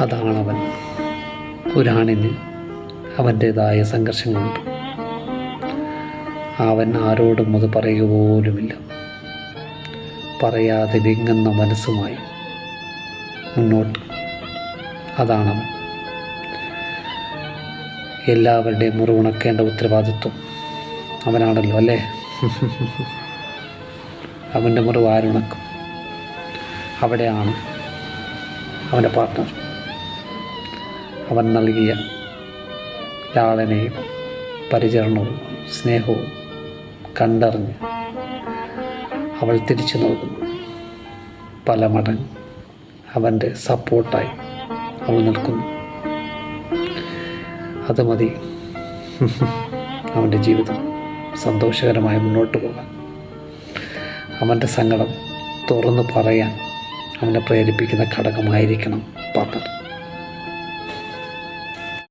അതാണവൻ. ഒരാണിന് അവൻ്റേതായ സംഘർഷങ്ങളുണ്ട്. അവൻ ആരോടും അത് പറയുക പോലുമില്ല. പറയാതെ വിങ്ങുന്ന മനസ്സുമായി മുന്നോട്ട്. അതാണവൻ. എല്ലാവരുടെയും മുറിവുണക്കേണ്ട ഉത്തരവാദിത്വം അവനാണല്ലോ അല്ലേ? അവൻ്റെ മുറിവ് ആരുണക്കും? അവിടെയാണ് അവൻ്റെ പാർട്ട്ണർ. അവൻ നൽകിയ ലാളനയും പരിചരണവും സ്നേഹവും കണ്ടറിഞ്ഞ് അവൾ തിരിച്ചു നൽകുന്നു. പല മടങ്ങ് അവൻ്റെ സപ്പോർട്ടായി അവൾ നിൽക്കുന്നു. അത് മതി അവൻ്റെ ജീവിതം സന്തോഷകരമായി മുന്നോട്ട് പോകാൻ. അവൻ്റെ സങ്കടം തുറന്നു പറയാൻ അവനെ പ്രേരിപ്പിക്കുന്ന ഘടകമായിരിക്കണം പാർട്ണർ.